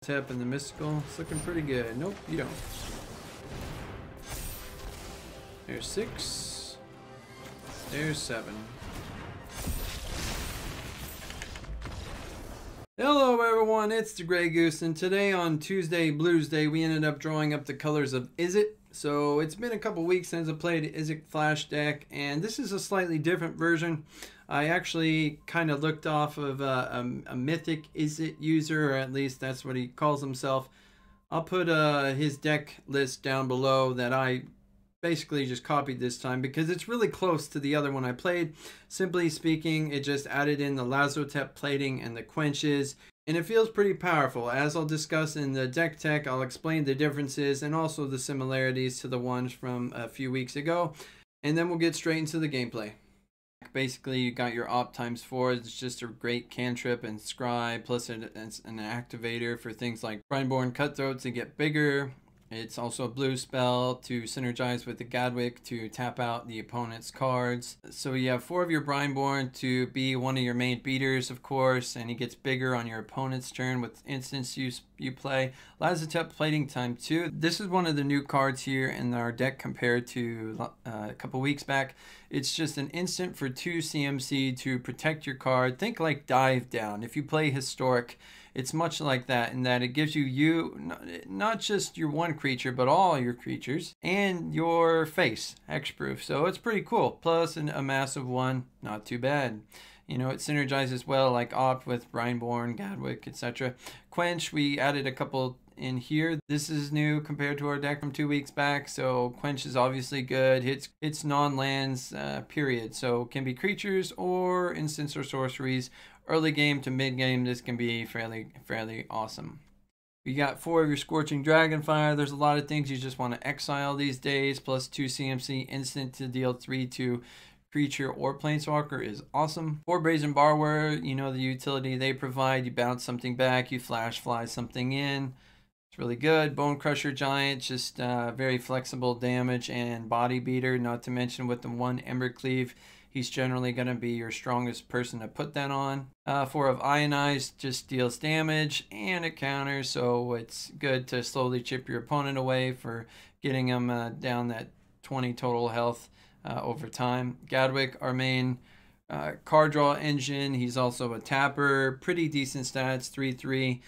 tap and the mystical. It's looking pretty good. Nope, you don't. There's 6. There's 7. Hello everyone, it's the Grey Goose, and today on Tuesday Bluesday we ended up drawing up the colors of Izzet. So it's been a couple weeks since I played Izzet Flash deck, and this is a slightly different version. I actually kind of looked off of a mythic Izzet user, or at least that's what he calls himself. I'll put his deck list down below that I basically just copied this time because it's really close to the other one I played. Simply speaking, it just added in the Lazotep plating and the quenches, and it feels pretty powerful. As I'll discuss in the deck tech, I'll explain the differences and also the similarities to the ones from a few weeks ago, and then we'll get straight into the gameplay. Basically, you got your op ×4. It's just a great cantrip and scry, plus it's an activator for things like Brineborn Cutthroat to get bigger. It's also a blue spell to synergize with the Gadwick to tap out the opponent's cards. So you have 4 of your Brineborn to be one of your main beaters, of course, and he gets bigger on your opponent's turn with instants you play. Lazotep plating time 2. This is one of the new cards here in our deck compared to a couple weeks back. It's just an instant for 2 CMC to protect your card. Think like Dive Down. If you play Historic, it's much like that in that it gives you not just your one creature, but all your creatures and your face, hexproof. So it's pretty cool. Plus a massive one, not too bad. You know, it synergizes well like Opt with Brineborn, Gadwick, etc. Quench, we added a couple in here. This is new compared to our deck from 2 weeks back. So Quench is obviously good. Hits non-lands, period. So can be creatures or instants or sorceries. Early game to mid game, this can be fairly awesome. You got 4 of your Scorching Dragonfire. There's a lot of things you just want to exile these days. Plus 2 CMC instant to deal 3 to creature or planeswalker is awesome. 4 Brazen Borrower, you know the utility they provide. You bounce something back, you flash fly something in. It's really good. Bone Crusher Giant, just very flexible damage and body beater. Not to mention with the 1 Embercleave, he's generally going to be your strongest person to put that on. 4 of Ionize just deals damage and it counters, so it's good to slowly chip your opponent away for getting him down that 20 total health over time. Gadwick, our main card draw engine. He's also a tapper, pretty decent stats, 3/3.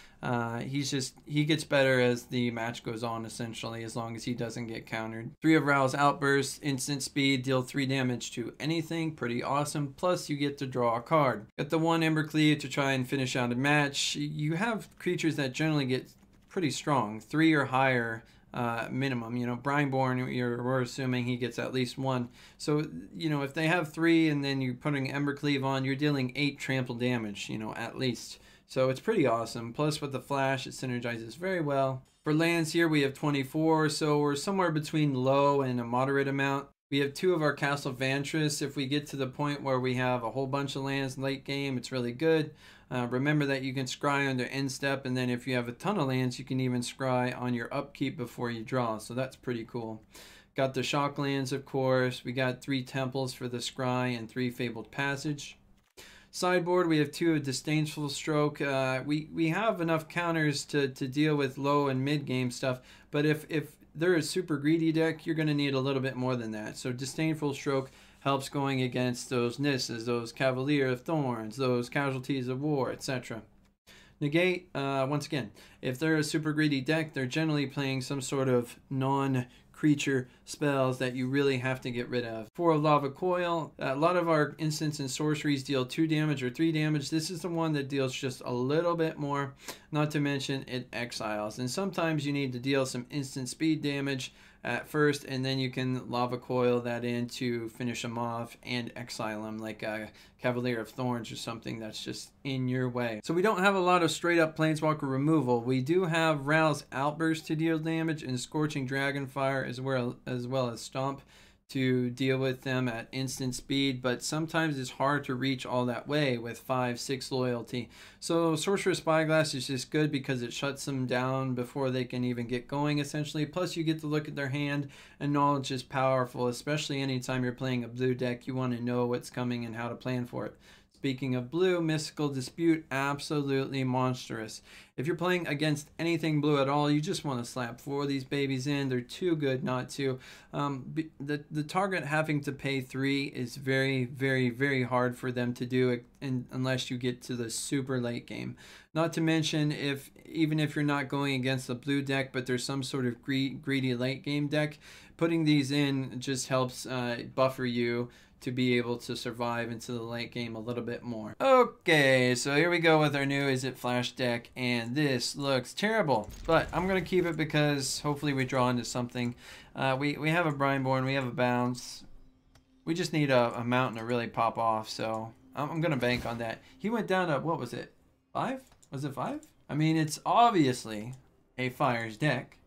He gets better as the match goes on, essentially, as long as he doesn't get countered. 3 of Rao's Outburst, instant speed, deal 3 damage to anything, pretty awesome. Plus you get to draw a card. Got the 1 Embercleave to try and finish out a match. You have creatures that generally get pretty strong, 3 or higher minimum. You know, Brineborn, we're assuming he gets at least 1. So, you know, if they have 3 and then you're putting Embercleave on, you're dealing 8 trample damage, you know, at least. So it's pretty awesome. Plus with the flash, it synergizes very well. For lands here, we have 24, so we're somewhere between low and a moderate amount. We have 2 of our Castle Vantress. If we get to the point where we have a whole bunch of lands late game, it's really good. Remember that you can scry under end step, and then if you have a ton of lands, you can even scry on your upkeep before you draw, so that's pretty cool. Got the shock lands, of course. We got 3 temples for the scry and 3 fabled passage. Sideboard, we have 2 of Disdainful Stroke. We have enough counters to deal with low and mid game stuff, but if they're a super greedy deck, you're going to need a little bit more than that. So Disdainful Stroke helps going against those Nisses, those Cavalier of Thorns, those Casualties of War, etc. Negate, once again, if they're a super greedy deck, they're generally playing some sort of non-creature spells that you really have to get rid of. 4 of Lava Coil, a lot of our instants and sorceries deal 2 damage or 3 damage. This is the one that deals just a little bit more, not to mention it exiles. And sometimes you need to deal some instant speed damage at first, and then you can Lava Coil that in to finish them off and exile them, like a Cavalier of Thorns or something that's just in your way. So we don't have a lot of straight up Planeswalker removal. We do have Rao's Outburst to deal damage and Scorching Dragonfire as well as Stomp to deal with them at instant speed, but sometimes it's hard to reach all that way with 5/6 loyalty. So Sorcerer's Spyglass is just good because it shuts them down before they can even get going, essentially. Plus you get to look at their hand, and knowledge is powerful, especially anytime you're playing a blue deck. You want to know what's coming and how to plan for it. Speaking of blue, Mystical Dispute, absolutely monstrous. If you're playing against anything blue at all, you just want to slap 4 of these babies in. They're too good not to. The target having to pay 3 is very, very, very hard for them to do unless you get to the super late game. Not to mention, even if you're not going against a blue deck, but there's some sort of greedy late game deck, putting these in just helps buffer you to be able to survive into the late game a little bit more. Okay, so here we go with our new Izzet Flash deck, and this looks terrible, but I'm gonna keep it because hopefully we draw into something. We have a Brineborn, we have a Bounce. We just need a mountain to really pop off, so I'm gonna bank on that. He went down to, what was it, 5? Was it 5? I mean, it's obviously a Fires deck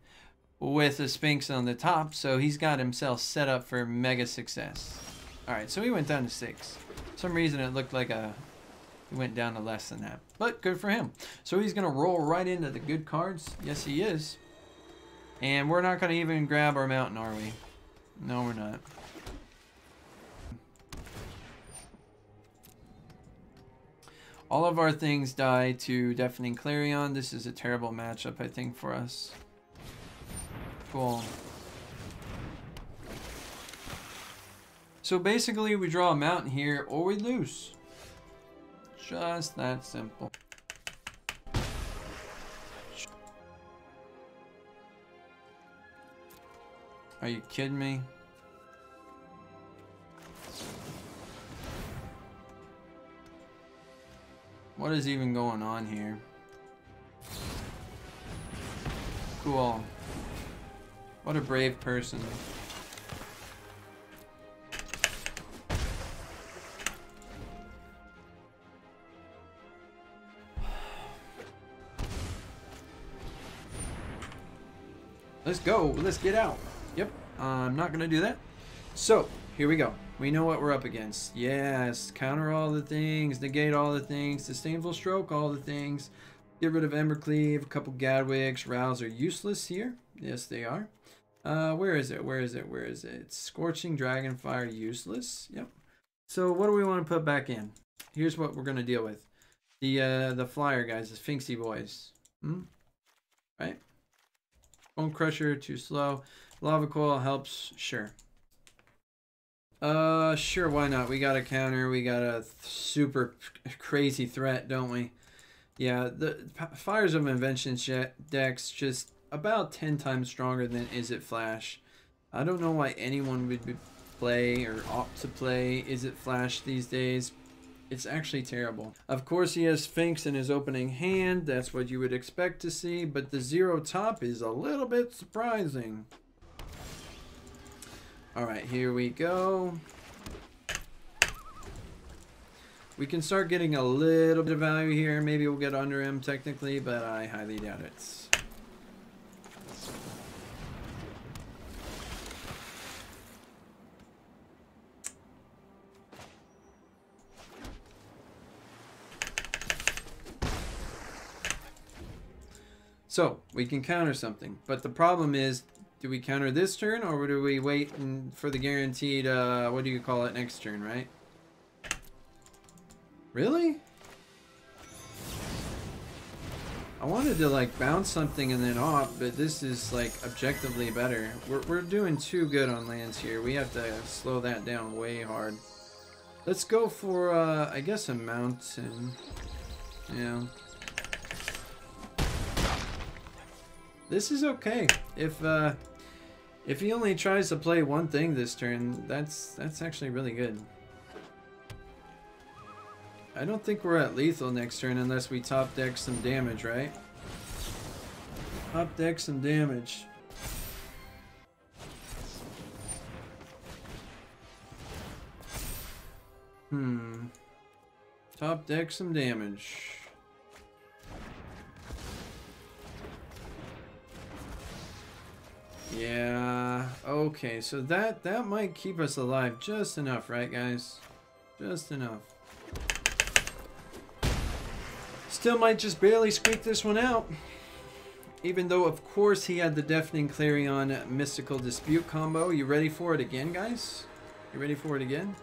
with a Sphinx on the top, so he's got himself set up for mega success. Alright, so he went down to 6. For some reason it looked like he went down to less than that. But good for him. So he's going to roll right into the good cards. Yes, he is. And we're not going to even grab our mountain, are we? No, we're not. All of our things die to Deafening Clarion. This is a terrible matchup, I think, for us. Cool. So basically we draw a mountain here or we lose. Just that simple. Are you kidding me? What is even going on here? Cool. What a brave person. Let's go. Let's get out. Yep. I'm not going to do that. So, here we go. We know what we're up against. Yes. Counter all the things. Negate all the things. Disdainful Stroke all the things. Get rid of Embercleave. A couple Gadwigs. Rouse are useless here. Yes, they are. Where is it? Where is it? Where is it? Scorching Dragonfire useless. Yep. So, what do we want to put back in? Here's what we're going to deal with. The flyer guys. The Sphinxy boys. Right? Bone Crusher, too slow. Lava Coil helps, sure. Sure, why not? We got a counter, we got a super crazy threat, don't we? Yeah, the Fires of Invention deck's just about 10 times stronger than Izzet Flash. I don't know why anyone would play or opt to play Izzet Flash these days. It's actually terrible. Of course, he has Sphinx in his opening hand. That's what you would expect to see. But the 0 top is a little bit surprising. Alright, here we go. We can start getting a little bit of value here. Maybe we'll get under him technically, but I highly doubt it. So, we can counter something, but the problem is, do we counter this turn, or do we wait for the guaranteed, what do you call it, next turn, right? Really? I wanted to, like, bounce something and then off, but this is, like, objectively better. We're doing too good on lands here. We have to slow that down way hard. Let's go for, I guess a mountain. Yeah. This is okay. If he only tries to play one thing this turn, that's actually really good. I don't think we're at lethal next turn unless we top deck some damage, right? Top deck some damage. Top deck some damage. Yeah, okay, so that might keep us alive just enough, right guys? Just enough. Still might just barely squeak this one out. Even though, of course, he had the Deafening Clarion Mystical Dispute combo. You ready for it again, guys? You ready for it again?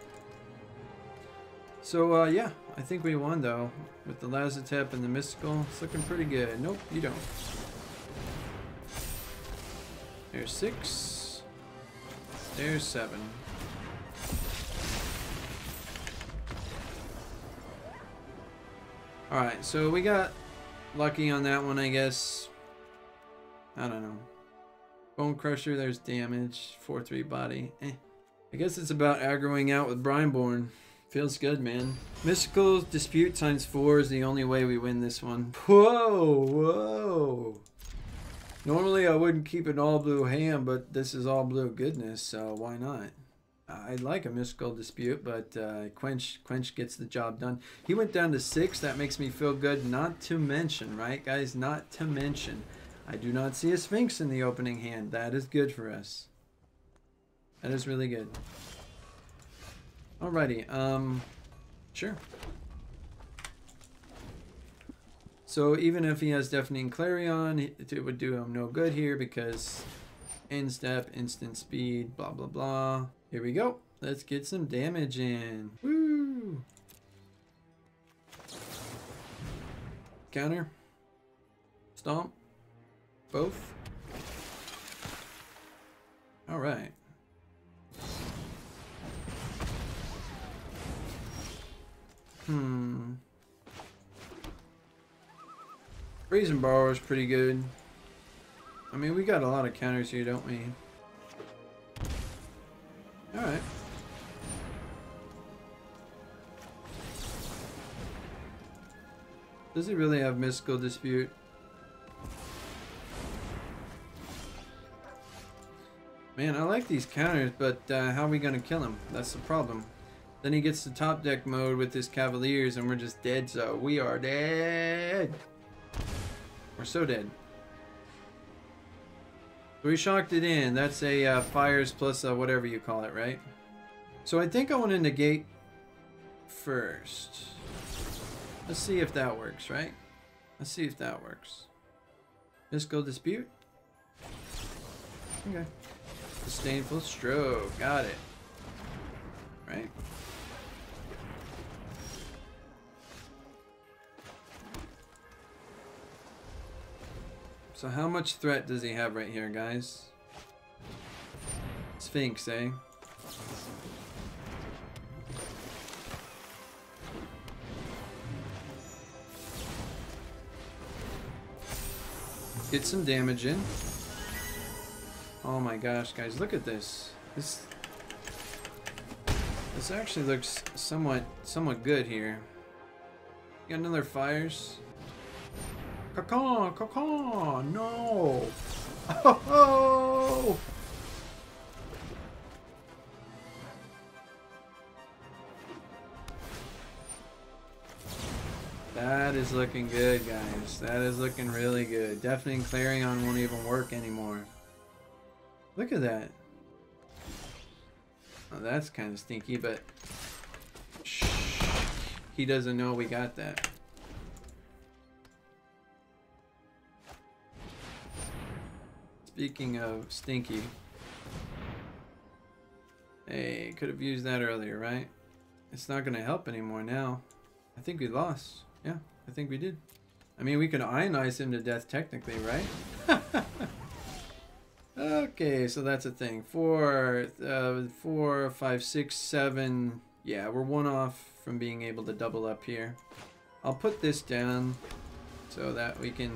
So, yeah, I think we won though. With the Lazotep and the Mystical. It's looking pretty good. Nope, you don't. There's 6. There's 7. Alright, so we got lucky on that one, I guess. I don't know. Bone Crusher, there's damage. 4-3 body. I guess it's about aggroing out with Brineborn. Feels good, man. Mystical Dispute times 4 is the only way we win this one. Whoa, whoa. Normally I wouldn't keep an all blue hand, but this is all blue goodness, so why not? I'd like a Mystical Dispute, but Quench gets the job done. He went down to 6. That makes me feel good. Not to mention, right, guys? Not to mention, I do not see a Sphinx in the opening hand. That is good for us. That is really good. Alrighty. Sure. So even if he has Deafening Clarion, it would do him no good here because end step, instant speed, blah, blah, blah. Here we go. Let's get some damage in. Woo! Counter. Stomp. Both. All right. Brazen Borrower is pretty good. I mean, we got a lot of counters here, don't we? Alright. Does he really have Mystical Dispute? Man, I like these counters, but how are we going to kill him? That's the problem. Then he gets to top deck mode with his Cavaliers and we're just dead, so we are dead. We're so dead. We shocked it in. That's a fires plus whatever you call it, right? So I think I want to negate first. Let's see if that works, right? Let's see if that works. Mystical Dispute. Okay. Disdainful Stroke. Got it. Right? So how much threat does he have right here, guys? Sphinx, eh? Get some damage in. Oh my gosh, guys, look at this. This actually looks somewhat good here. Got another fires. Caca, no. Oh. That is looking good, guys. That is looking really good. Deafening Clarion won't even work anymore. Look at that. Oh, that's kind of stinky, but shh, he doesn't know we got that. Speaking of stinky, hey, could have used that earlier, right? It's not going to help anymore now. I think we lost. Yeah, I think we did. I mean, we could ionize him to death technically, right? Okay, so that's a thing. 4, 5, 6, 7. Yeah, we're 1 off from being able to double up here. I'll put this down so that we can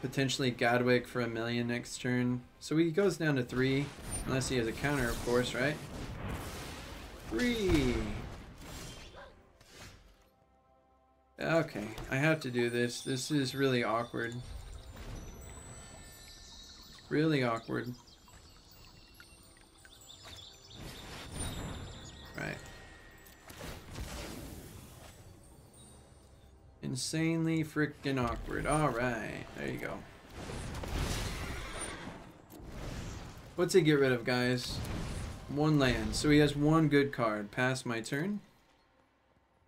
potentially Godwick for 1,000,000 next turn. So he goes down to 3, unless he has a counter, of course, right? 3. Okay, I have to do this. This is really awkward. Really awkward. Right. Insanely freaking awkward. Alright, there you go. What's he get rid of, guys? 1 land. So he has 1 good card. Pass my turn.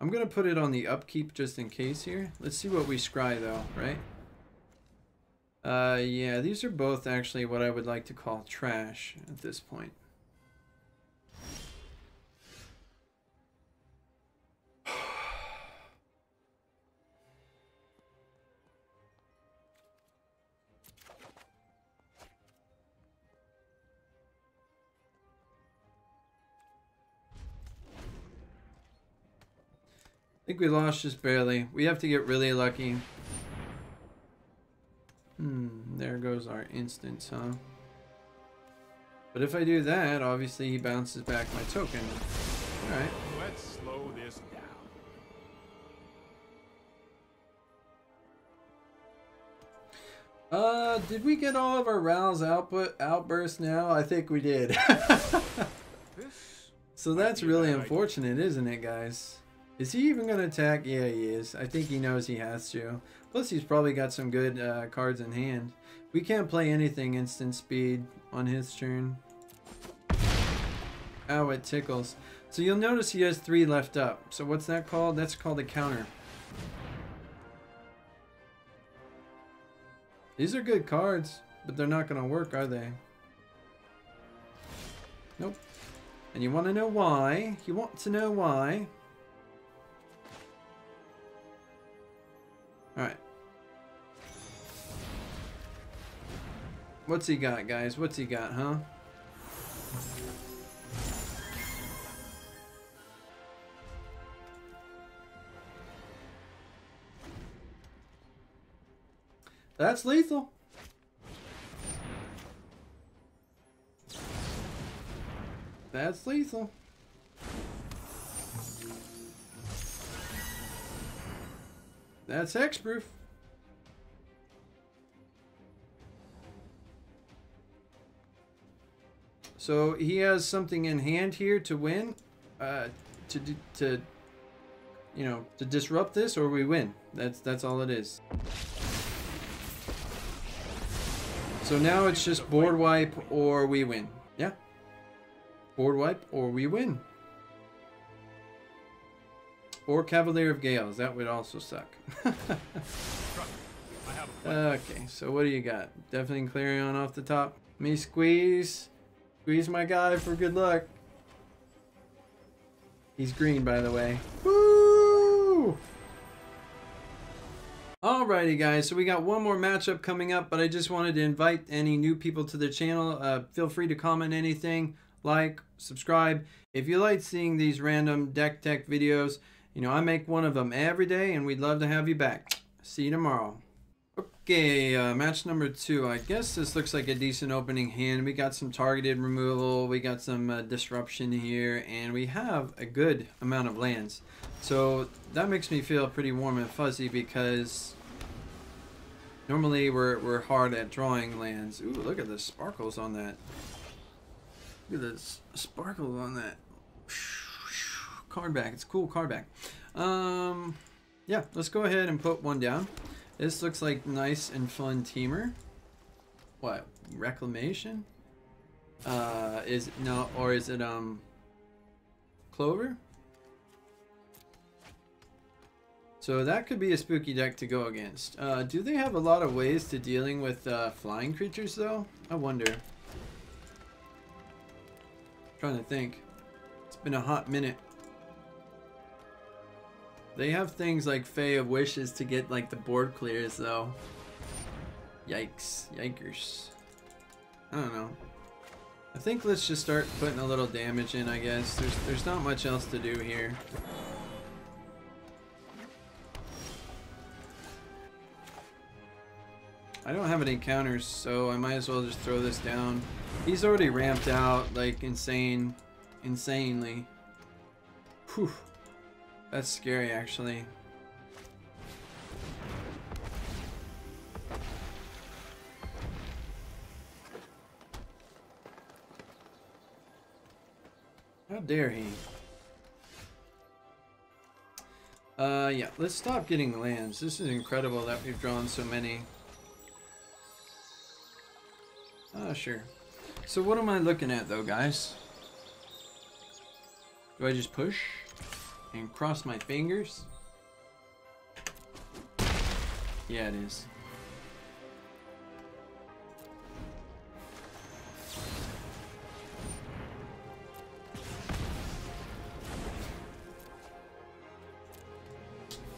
I'm going to put it on the upkeep just in case here. Let's see what we scry though, right? Yeah, these are both actually what I would like to call trash at this point. think we lost just barely. We have to get really lucky. There goes our instance, huh? But if I do that, obviously he bounces back my token. Alright. Let's slow this down. Did we get all of our Ral's outbursts now? I think we did. So that's really unfortunate, isn't it, guys? Is he even going to attack? Yeah, he is. I think he knows he has to. Plus, he's probably got some good cards in hand. We can't play anything instant speed on his turn. Ow, it tickles. So you'll notice he has 3 left up. So what's that called? That's called a counter. These are good cards, but they're not going to work, are they? Nope. And you want to know why? You want to know why? Alright. What's he got, guys? What's he got, huh? That's lethal. That's lethal. That's hexproof. So he has something in hand here to win, to you know, to disrupt this, or we win. That's all it is. So now it's just board wipe or we win. Yeah. Board wipe or we win. Or Cavalier of Gales. That would also suck. Okay, so what do you got? Definitely Clarion off the top. Me squeeze. Squeeze my guy for good luck. He's green, by the way. Woo! Alrighty, guys. So we got one more matchup coming up, but I just wanted to invite any new people to the channel. Feel free to comment anything, like, subscribe. If you like seeing these random deck tech videos, you know, I make one of them every day, and we'd love to have you back. See you tomorrow. Okay, match number 2. I guess this looks like a decent opening hand. We got some targeted removal, we got some disruption here, and we have a good amount of lands. So that makes me feel pretty warm and fuzzy because normally we're hard at drawing lands. Ooh, look at the sparkles on that. Look at the sparkles on that. Card back. It's cool card back. Yeah, let's go ahead and put one down. This looks like nice and fun Temur. What? Reclamation? Is it no, or is it Clover? So that could be a spooky deck to go against. Do they have a lot of ways to dealing with flying creatures though? I wonder. Trying to think. It's been a hot minute. They have things like Fae of Wishes to get like the board clears though. Yikes. Yikers. I don't know. I think let's just start putting a little damage in, I guess. There's not much else to do here. I don't have any counters, so I might as well just throw this down. He's already ramped out like insanely. Whew. That's scary, actually. How dare he? Yeah, let's stop getting lands. This is incredible that we've drawn so many. Sure. So what am I looking at though, guys? Do I just push and cross my fingers? Yeah, it is.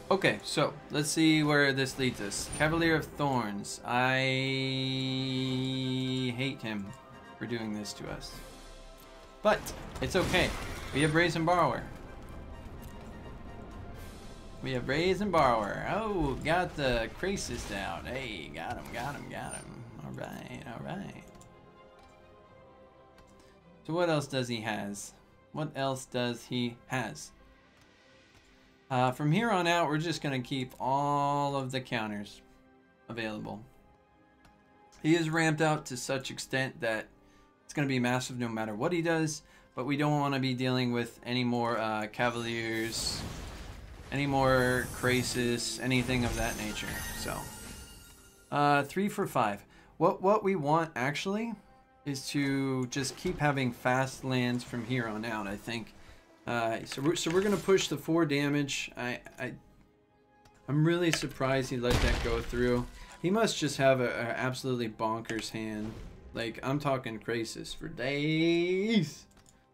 Okay, so let's see where this leads us. Cavalier of Thorns. I hate him for doing this to us. But it's okay. We have Brazen Borrower. We have Raise and Borrower. Oh, got the Crisis out. Hey, got him, got him, got him. Alright, alright. So what else does he has? What else does he has? From here on out, we're just going to keep all of the counters available. He is ramped out to such extent that it's going to be massive no matter what he does, but we don't want to be dealing with any more Cavaliers, any more Crisis, anything of that nature. So, 3 for 5. What we want actually is to just keep having fast lands from here on out, I think. So we're gonna push the 4 damage. I'm really surprised he let that go through. He must just have a absolutely bonkers hand. Like, I'm talking Crisis for days.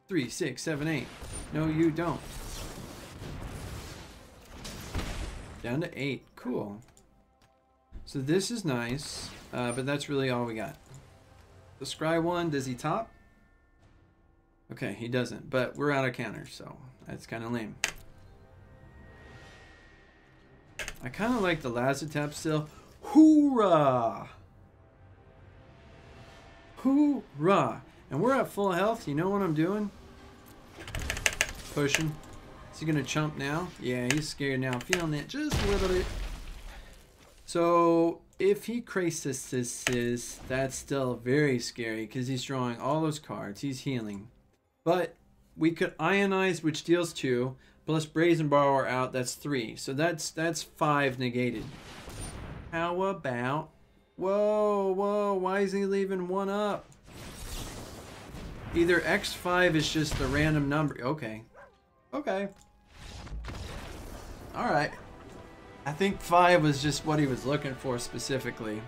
3, 6, 7, 8. No, you don't. Down to 8. Cool. So this is nice, but that's really all we got. The Scry 1, does he top? Okay, he doesn't, but we're out of counters, so that's kind of lame. I kind of like the Lazatap still. Hoorah! Hoorah! And we're at full health. You know what I'm doing? Pushing. Is he gonna chump now? Yeah, he's scared now. Feeling it just a little bit. So if he Crisis, that's still very scary because he's drawing all those cards. He's healing. But we could Ionize, which deals 2, plus Brazen Borrower out, that's 3. So that's 5 negated. How about... Whoa, why is he leaving 1 up? Either X5 is just a random number. Okay. Okay. Alright. I think 5 was just what he was looking for specifically.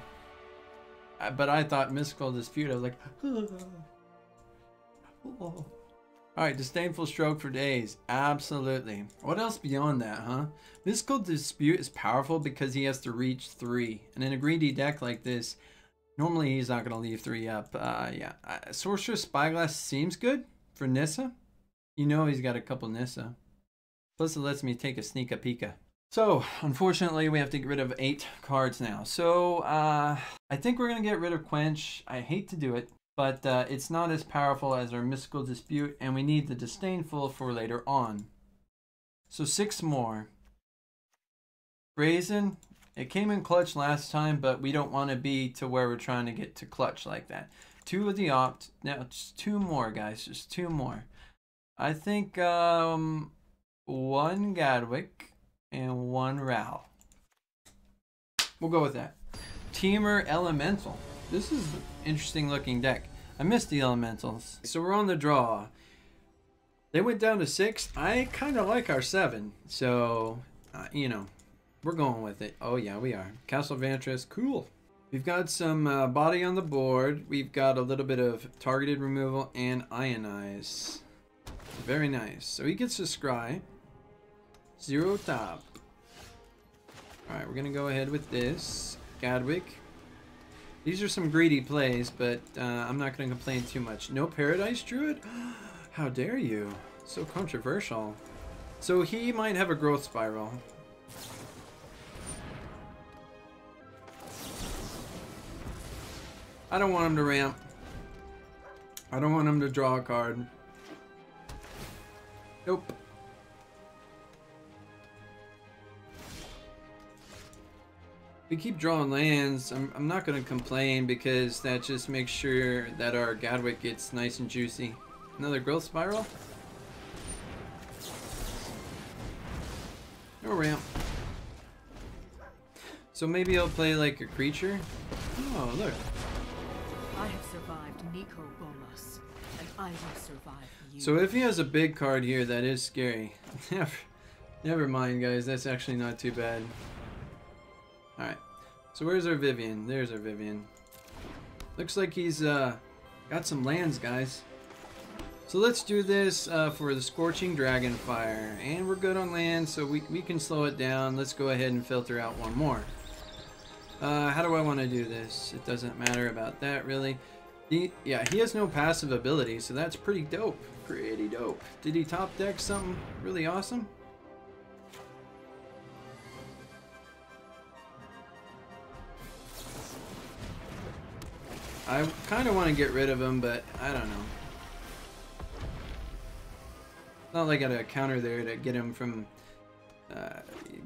But I thought Mystical Dispute, I was like... Oh. Alright, Disdainful Stroke for days. Absolutely. What else beyond that, huh? Mystical Dispute is powerful because he has to reach 3. And in a greedy deck like this, normally he's not going to leave 3 up. Yeah. Sorceress Spyglass seems good for Nissa. You know he's got a couple Nissa. Plus it lets me take a Sneaka Pika. So, unfortunately, we have to get rid of 8 cards now. So, I think we're going to get rid of Quench. I hate to do it. But it's not as powerful as our Mystical Dispute, and we need the Disdainful for later on. So 6 more. Brazen, it came in clutch last time, but we don't want to be to where we're trying to get to clutch like that. 2 of the Opt. Now, just 2 more, guys. Just 2 more. I think 1 Gadwick and 1 Ral. We'll go with that. Temur Elemental. This is an interesting looking deck. I missed the Elementals. So we're on the draw. They went down to 6. I kind of like our 7. So, you know, we're going with it. Oh yeah, we are. Castle Vantress, cool. We've got some body on the board. We've got a little bit of targeted removal and Ionize. Very nice. So he gets to scry. 0 top. Alright, we're going to go ahead with this. Gadwick. These are some greedy plays, but I'm not going to complain too much. No Paradise Druid? How dare you? So controversial. So he might have a growth spiral. I don't want him to ramp. I don't want him to draw a card. Nope. We keep drawing lands. I'm not going to complain because that just makes sure that our Gadwick gets nice and juicy. Another growth spiral. No ramp. So maybe I'll play like a creature. Oh, look. I have survived Nico Bolas, and I will survive you. So if he has a big card here, that is scary. Never mind, guys. That's actually not too bad. Alright, so where's our Vivian? There's our Vivian. Looks like he's got some lands, guys. So let's do this for the Scorching Dragonfire. And we're good on land, so we can slow it down. Let's go ahead and filter out 1 more. How do I want to do this? It doesn't matter about that, really. He has no passive ability, so that's pretty dope. Pretty dope. Did he top deck something really awesome? I kind of want to get rid of him, but I don't know. It's not like I got a counter there to get him from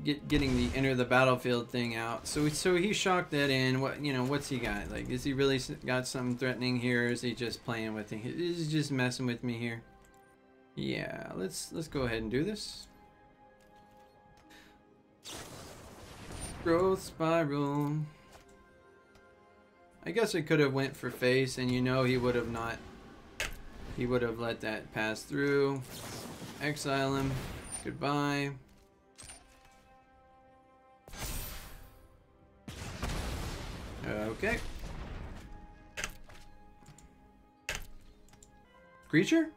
getting the enter the battlefield thing out. So he shocked that in. What, you know, what's he got? Like, is he really got something threatening here? Or is he just playing with me? Is he just messing with me here? Yeah, let's go ahead and do this. Growth spiral. I guess I could have went for face, and you know he would have not. He would have let that pass through. Exile him. Goodbye. Okay. Creature?